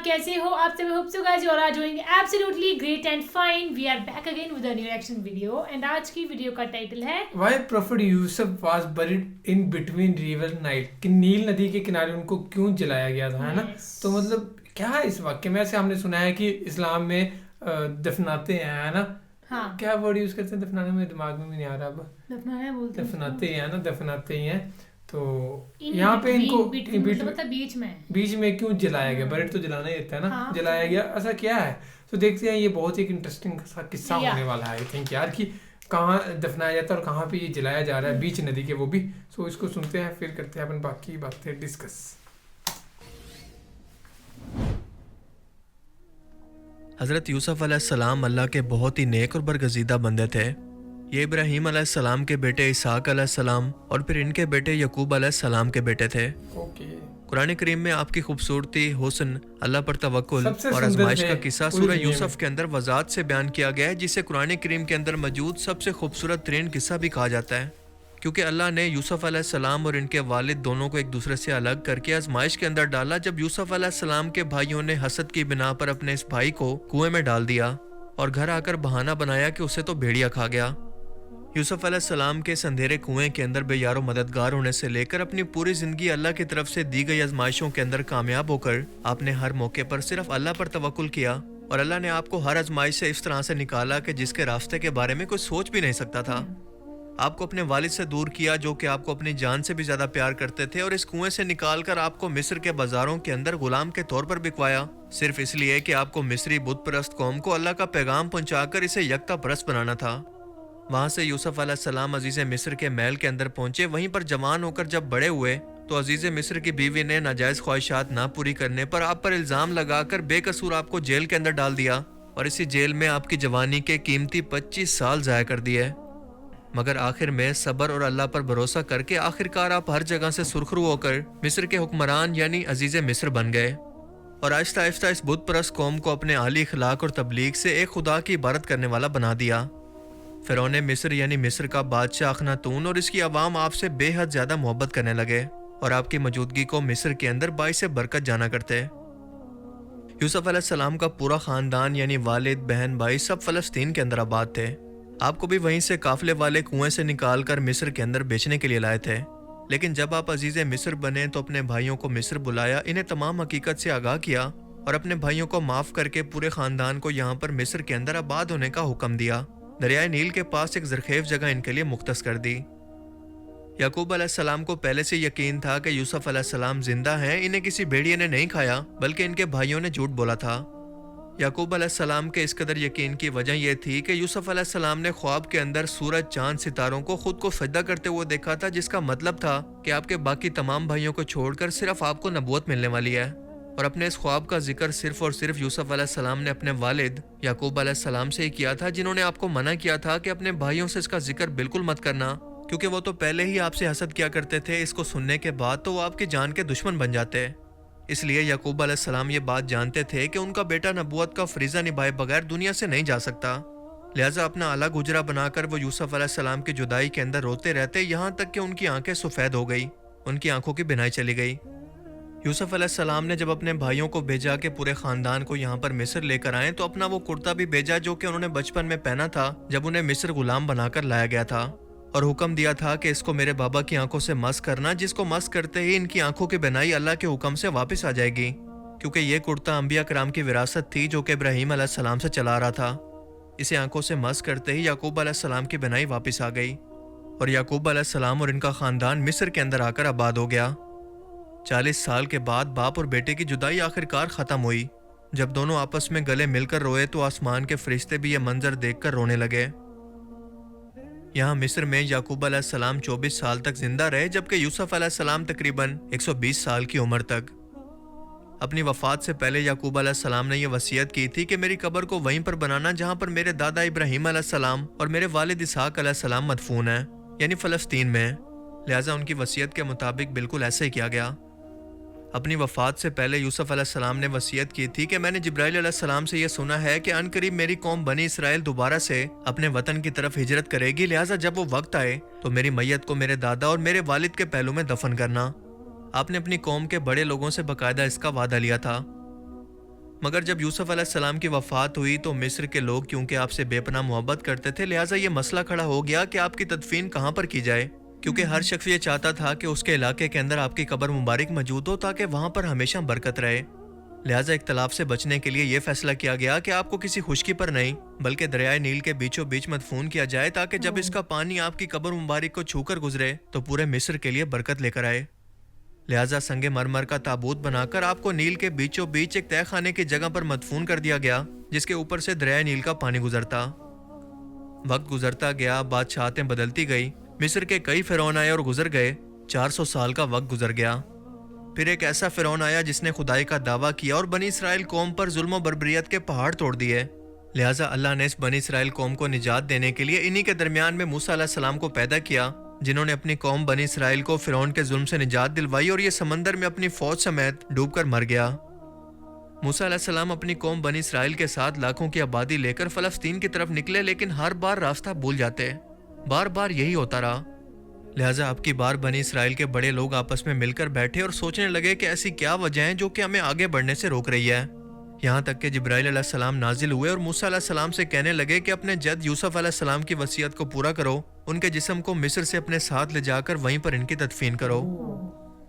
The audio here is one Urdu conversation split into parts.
آپ کیسے ہو؟ آپ سب ہوپ سو گائز اور آج ہوئیں گے absolutely great and fine. We are back again with a new action video and آج کی ویڈیو کا ٹائٹل ہے Why Prophet Yusuf was buried in between river Nile کہ نیل ندی کے کنارے ان کو کیوں جلایا گیا تھا ہے نا. تو مطلب کیا ہے اس واقعے میں سے ہم نے سنا ہے کہ اسلام میں دفناتے ہیں ہے نا. کیا ورڈ یوز کرتے ہیں دفنانے میں؟ دماغ میں نہیں آ رہا اب. دفناتے ہیں نا، دفناتے ہی ہیں. تو یہاں پہ ان کو بیچ میں کیوں جلایا گیا؟ بریڈ تو جلانا ہی ہوتا ہے نا، جلایا گیا ایسا کیا ہے؟ تو دیکھتے ہیں، یہ بہت ایک انٹرسٹنگ سا قصہ ہونے والا ہے. آئی تھنک یار کہ کہاں دفنایا جاتا ہے اور کہاں پہ یہ جلایا جا رہا ہے، بیچ ندی کے وہ بھی. سو اس کو سنتے ہیں پھر کرتے ہیں اپن باقی باتیں ڈسکس. حضرت یوسف علیہ السلام اللہ کے بہت ہی نیک اور برگزیدہ بندے تھے. یہ ابراہیم علیہ السلام کے بیٹے اسحاق علیہ السلام اور پھر ان کے بیٹے یعقوب علیہ السلام کے بیٹے تھے. قرآن کریم میں آپ کی خوبصورتی، حسن، اللہ پر توکل اور آزمائش کا قصہ سورہ یوسف کے اندر وضاحت سے بیان کیا گیا ہے، جسے قرآن کریم کے اندر موجود سب سے خوبصورت ترین قصہ بھی کہا جاتا ہے، کیونکہ اللہ نے یوسف علیہ السلام اور ان کے والد دونوں کو ایک دوسرے سے الگ کر کے آزمائش کے اندر ڈالا. جب یوسف علیہ السلام کے بھائیوں نے حسد کی بنا پر اپنے اس بھائی کو کنویں میں ڈال دیا اور گھر آ کر بہانہ بنایا کہ اسے تو بھیڑیا کھا گیا. یوسف علیہ السلام کے اس اندھیرے کنویں کے اندر بے یار و مددگار ہونے سے لے کر اپنی پوری زندگی اللہ کی طرف سے دی گئی آزمائشوں کے اندر کامیاب ہو کر آپ نے ہر موقع پر صرف اللہ پر توکل کیا، اور اللہ نے آپ کو ہر آزمائش سے اس طرح سے نکالا کہ جس کے راستے کے بارے میں کوئی سوچ بھی نہیں سکتا تھا. آپ کو اپنے والد سے دور کیا جو کہ آپ کو اپنی جان سے بھی زیادہ پیار کرتے تھے، اور اس کنویں سے نکال کر آپ کو مصر کے بازاروں کے اندر غلام کے طور پر بکوایا، صرف اس لیے کہ آپ کو مصری بت پرست قوم کو اللہ کا پیغام پہنچا کر اسے یکتا پرست بنانا تھا. وہاں سے یوسف علیہ السلام عزیز مصر کے محل کے اندر پہنچے. وہیں پر جوان ہو کر جب بڑے ہوئے تو عزیز مصر کی بیوی نے ناجائز خواہشات نہ پوری کرنے پر آپ پر الزام لگا کر بے قصور آپ کو جیل کے اندر ڈال دیا، اور اسی جیل میں آپ کی جوانی کے قیمتی 25 سال ضائع کر دیے. مگر آخر میں صبر اور اللہ پر بھروسہ کر کے آخرکار آپ ہر جگہ سے سرخرو ہو کر مصر کے حکمران یعنی عزیز مصر بن گئے، اور آہستہ آہستہ اس بت پرست قوم کو اپنے عالی اخلاق اور تبلیغ سے ایک خدا کی عبادت کرنے والا بنا دیا. فرعون مصر یعنی مصر کا بادشاہ اخناتون اور اس کی عوام آپ سے بے حد زیادہ محبت کرنے لگے، اور آپ کی موجودگی کو مصر کے اندر باعث برکت جانا کرتے. یوسف علیہ السلام کا پورا خاندان یعنی والد، بہن، بھائی سب فلسطین کے اندر آباد تھے. آپ کو بھی وہیں سے قافلے والے کنویں سے نکال کر مصر کے اندر بیچنے کے لیے لائے تھے. لیکن جب آپ عزیز مصر بنے تو اپنے بھائیوں کو مصر بلایا، انہیں تمام حقیقت سے آگاہ کیا اور اپنے بھائیوں کو معاف کر کے پورے خاندان کو یہاں پر مصر کے اندر آباد ہونے کا حکم دیا. دریائے نیل کے پاس ایک زرخیز جگہ ان کے لیے مختص کر دی. یعقوب علیہ السلام کو پہلے سے یقین تھا کہ یوسف علیہ السلام زندہ ہیں، انہیں کسی بھیڑیے نے نہیں کھایا بلکہ ان کے بھائیوں نے جھوٹ بولا تھا. یعقوب علیہ السلام کے اس قدر یقین کی وجہ یہ تھی کہ یوسف علیہ السلام نے خواب کے اندر سورج، چاند، ستاروں کو خود کو سجدہ کرتے ہوئے دیکھا تھا، جس کا مطلب تھا کہ آپ کے باقی تمام بھائیوں کو چھوڑ کر صرف آپ کو نبوت ملنے والی ہے. اور اپنے اس خواب کا ذکر صرف اور صرف یوسف علیہ السلام نے اپنے والد یعقوب علیہ السلام سے ہی کیا تھا، جنہوں نے آپ کو منع کیا تھا کہ اپنے بھائیوں سے اس کا ذکر بالکل مت کرنا، کیونکہ وہ تو پہلے ہی آپ سے حسد کیا کرتے تھے. اس کو سننے کے بعد تو وہ آپ کی جان کے دشمن بن جاتے. اس لیے یعقوب علیہ السلام یہ بات جانتے تھے کہ ان کا بیٹا نبوت کا فریضہ نبھائے بغیر دنیا سے نہیں جا سکتا. لہٰذا اپنا الگ حجرہ بنا کر وہ یوسف علیہ السلام کی جدائی کے اندر روتے رہتے، یہاں تک کہ ان کی آنکھیں سفید ہو گئی، ان کی آنکھوں کی بینائی چلی گئی. یوسف علیہ السلام نے جب اپنے بھائیوں کو بھیجا کہ پورے خاندان کو یہاں پر مصر لے کر آئیں، تو اپنا وہ کرتا بھی بھیجا جو کہ انہوں نے بچپن میں پہنا تھا جب انہیں مصر غلام بنا کر لایا گیا تھا، اور حکم دیا تھا کہ اس کو میرے بابا کی آنکھوں سے مس کرنا، جس کو مس کرتے ہی ان کی آنکھوں کی بینائی اللہ کے حکم سے واپس آ جائے گی، کیونکہ یہ کرتا انبیاء کرام کی وراثت تھی جو کہ ابراہیم علیہ السلام سے چلا رہا تھا. اسے آنکھوں سے مس کرتے ہی یعقوب علیہ السلام کی بینائی واپس آ گئی، اور یعقوب علیہ السلام اور ان کا خاندان مصر کے اندر آ کر آباد ہو گیا. 40 سال کے بعد باپ اور بیٹے کی جدائی آخرکار ختم ہوئی. جب دونوں آپس میں گلے مل کر روئے تو آسمان کے فرشتے بھی یہ منظر دیکھ کر رونے لگے. یہاں مصر میں یعقوب علیہ السلام 24 سال تک زندہ رہے، جبکہ یوسف علیہ السلام تقریباً 120 سال کی عمر تک. اپنی وفات سے پہلے یعقوب علیہ السلام نے یہ وصیت کی تھی کہ میری قبر کو وہیں پر بنانا جہاں پر میرے دادا ابراہیم علیہ السلام اور میرے والد اسحاق علیہ السلام مدفون ہیں، یعنی فلسطین میں. لہٰذا ان کی وصیت کے مطابق بالکل ایسے ہی کیا گیا. اپنی وفات سے پہلے یوسف علیہ السلام نے وصیت کی تھی کہ میں نے جبرائیل علیہ السلام سے یہ سنا ہے کہ عن قریب میری قوم بنی اسرائیل دوبارہ سے اپنے وطن کی طرف ہجرت کرے گی، لہٰذا جب وہ وقت آئے تو میری میت کو میرے دادا اور میرے والد کے پہلو میں دفن کرنا. آپ نے اپنی قوم کے بڑے لوگوں سے باقاعدہ اس کا وعدہ لیا تھا. مگر جب یوسف علیہ السلام کی وفات ہوئی تو مصر کے لوگ کیونکہ آپ سے بے پناہ محبت کرتے تھے، لہٰذا یہ مسئلہ کھڑا ہو گیا کہ آپ کی تدفین کہاں پر کی جائے، کیونکہ ہر شخص یہ چاہتا تھا کہ اس کے علاقے کے اندر آپ کی قبر مبارک موجود ہو تاکہ وہاں پر ہمیشہ برکت رہے۔ لہٰذا اختلاف سے بچنے کے لیے یہ فیصلہ کیا گیا کہ آپ کو کسی خشکی پر نہیں بلکہ دریائے نیل کے بیچوں بیچ مدفون کیا جائے تاکہ جب اس کا پانی آپ کی قبر مبارک کو چھو کر گزرے تو پورے مصر کے لیے برکت لے کر آئے۔ لہٰذا سنگ مرمر کا تابوت بنا کر آپ کو نیل کے بیچوں بیچ ایک تہہ خانے کی جگہ پر مدفون کر دیا گیا جس کے اوپر سے دریائے نیل کا پانی گزرتا۔ وقت گزرتا گیا، بادشاہتیں بدلتی گئی، مصر کے کئی فرعون آئے اور گزر گئے، 400 سال کا وقت گزر گیا۔ پھر ایک ایسا فرعون آیا جس نے خدائی کا دعویٰ کیا اور بنی اسرائیل قوم پر ظلم و بربریت کے پہاڑ توڑ دیے۔ لہٰذا اللہ نے اس بنی اسرائیل قوم کو نجات دینے کے لیے انہی کے درمیان میں موسیٰ علیہ السلام کو پیدا کیا، جنہوں نے اپنی قوم بنی اسرائیل کو فرعون کے ظلم سے نجات دلوائی اور یہ سمندر میں اپنی فوج سمیت ڈوب کر مر گیا۔ موسیٰ علیہ السلام اپنی قوم بنی اسرائیل کے ساتھ لاکھوں کی آبادی لے کر فلسطین کی طرف نکلے، لیکن ہر بار راستہ بھول جاتے، بار بار یہی ہوتا رہا۔ لہٰذا اب کی بار بنی اسرائیل کے بڑے لوگ آپس میں مل کر بیٹھے اور سوچنے لگے کہ ایسی کیا وجہ ہیں جو کہ ہمیں آگے بڑھنے سے روک رہی ہے۔ یہاں تک کہ جبرائیل علیہ السلام نازل ہوئے اور موسیٰ علیہ السلام سے کہنے لگے کہ اپنے جد یوسف علیہ السلام کی وصیت کو پورا کرو، ان کے جسم کو مصر سے اپنے ساتھ لے جا کر وہیں پر ان کی تدفین کرو۔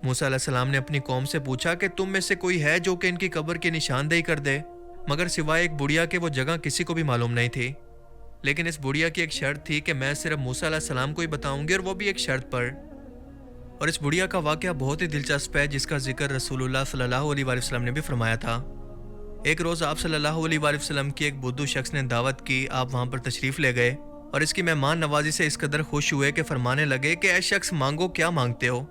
موسیٰ علیہ السلام نے اپنی قوم سے پوچھا کہ تم میں سے کوئی ہے جو کہ ان کی قبر کی نشاندہی کر دے، مگر سوائے ایک بڑھیا کے وہ جگہ کسی کو بھی معلوم نہیں تھی۔ لیکن اس بڑھیا کی ایک شرط تھی کہ میں صرف موسیٰ علیہ السلام کو ہی بتاؤں گی، اور وہ بھی ایک شرط پر۔ اور اس بڑھیا کا واقعہ بہت ہی دلچسپ ہے جس کا ذکر رسول اللہ صلی اللہ علیہ وآلہ وسلم نے بھی فرمایا تھا۔ ایک روز آپ صلی اللہ علیہ وآلہ وسلم کی ایک بدھو شخص نے دعوت کی، آپ وہاں پر تشریف لے گئے اور اس کی مہمان نوازی سے اس قدر خوش ہوئے کہ فرمانے لگے کہ اے شخص مانگو، کیا مانگتے ہو؟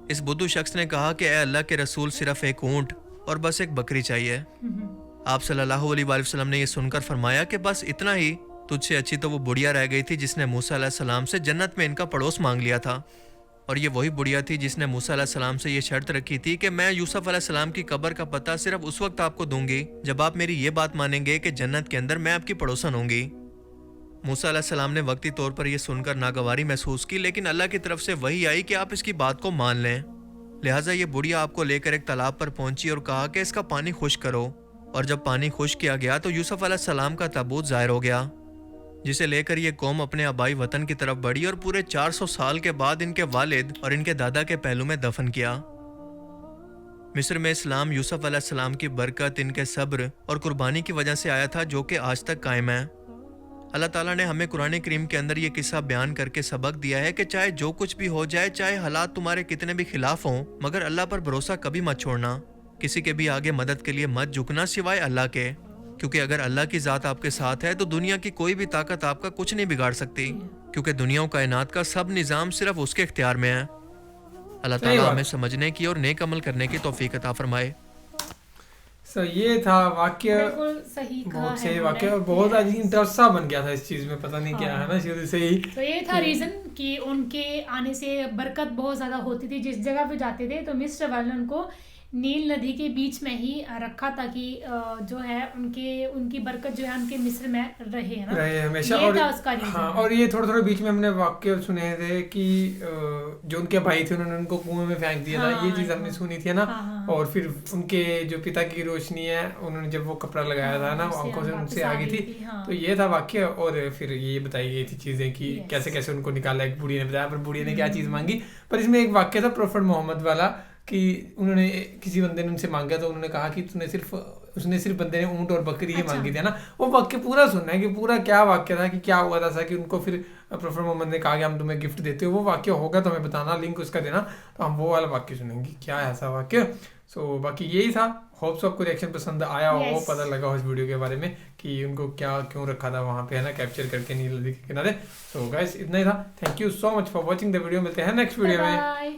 اس بدھو شخص نے کہا کہ اے اللہ کے رسول، صرف ایک اونٹ اور بس ایک بکری چاہیے۔ آپ صلی اللہ علیہ وآلہ وسلم نے یہ سن کر فرمایا کہ بس اتنا ہی؟ تجھ سے اچھی تو وہ بڑھیا رہ گئی تھی جس نے موسیٰ علیہ السلام سے جنت میں ان کا پڑوس مانگ لیا تھا، اور یہ وہی بڑھیا تھی جس نے موسیٰ علیہ السلام سے یہ شرط رکھی تھی کہ میں یوسف علیہ السلام کی قبر کا پتہ صرف اس وقت آپ کو دوں گی جب آپ میری یہ بات مانیں گے کہ جنت کے اندر میں آپ کی پڑوسن ہوں گی۔ موسیٰ علیہ السلام نے وقتی طور پر یہ سن کر ناگواری محسوس کی، لیکن اللہ کی طرف سے وحی آئی کہ آپ اس کی بات کو مان لیں۔ لہٰذا یہ بڑھیا آپ کو لے کر ایک تالاب پر پہنچی اور کہا کہ اس کا پانی خشک کرو، اور جب پانی خشک کیا گیا تو یوسف علیہ السلام کا تابوت ظاہر ہو گیا، جسے لے کر یہ قوم اپنے آبائی وطن کی طرف بڑھی اور پورے 400 سال کے بعد ان کے والد اور ان کے دادا کے پہلو میں دفن کیا۔ مصر میں اسلام یوسف علیہ السلام کی برکت، ان کے صبر اور قربانی کی وجہ سے آیا تھا جو کہ آج تک قائم ہے۔ اللہ تعالیٰ نے ہمیں قرآن کریم کے اندر یہ قصہ بیان کر کے سبق دیا ہے کہ چاہے جو کچھ بھی ہو جائے، چاہے حالات تمہارے کتنے بھی خلاف ہوں، مگر اللہ پر بھروسہ کبھی مت چھوڑنا، کسی کے بھی آگے مدد کے لیے مت جھکنا سوائے اللہ کے، کیونکہ اگر اللہ کی ذات آپ کے ساتھ ہے تو دنیا کی کوئی بھی طاقت آپ کا کچھ نہیں بگاڑ سکتی، کیونکہ دنیا و کائنات کا سب نظام صرف اس کے اختیار میں ہے۔ اللہ تعالیٰ ہمیں سمجھنے کی اور نیک عمل کرنے کی توفیق عطا فرمائے۔ یہ تھا واقعہ، بہت صحیح واقعہ اور بہت انٹرسٹ سا بن گیا تھا اس چیز میں، پتہ نہیں کیا ہے نا شروع سے ہی۔ تو یہ تھا ریزن کہ ان کے آنے سے برکت بہت زیادہ ہوتی تھی، جس جگہ پہ جاتے تھے تو مصر والے نے ان کو نیل ندی کے بیچ میں ہی رکھا تاکہ جو ہے ان کی برکت جو ہے ان کے مصر میں رہے ہمیشہ۔ اور یہ تھوڑے تھوڑے بیچ میں ہم نے واقعے سنے تھے کہ جو ان کے بھائی تھے انہوں نے ان کو کنویں میں پھینک دیا تھا، یہ چیز ہم نے سنی تھی نا۔ اور پھر ان کے جو پتا کی روشنی ہے، انہوں نے جب وہ کپڑا لگایا تھا نا، آنکھوں سے ان سے آگے تھی، تو یہ تھا واقعہ۔ اور پھر یہ بتائی گئی تھی چیزیں کہ کیسے کیسے ان کو نکالا، ایک بوڑھی نے بتایا، پر بوڑھی نے کیا چیز مانگی۔ پر اس میں ایک واقعہ تھا پروفٹ محمد والا کہ انہوں نے کسی بندے نے ان سے مانگا تو انہوں نے کہا کہ اس نے صرف بندے نے اونٹ اور بکری ہی مانگی تھی نا۔ وہ واقعہ پورا سننا ہے کہ پورا کیا واقعہ تھا، کہ کیا ہوا تھا کہ ان کو پھر پروفٹ محمد نے کہا کہ ہم تمہیں گفٹ دیتے ہو۔ وہ واقعہ ہوگا تو ہمیں بتانا، لنک اس کا دینا، تو ہم وہ والا واقعہ سنیں گے کیا ہے ایسا واقعہ۔ سو باقی یہی تھا، ہوپ سو آپ کو ریئیکشن پسند آیا ہو، پتہ لگا ہو اس ویڈیو کے بارے میں کہ ان کو کیا کیوں رکھا تھا وہاں پہ ہے نا، کیپچر کر کے نیل ندی کے کنارے۔ سو گائز اتنا ہی تھا، thank you so much for watching the video, ملتے ہیں نیکسٹ ویڈیو میں۔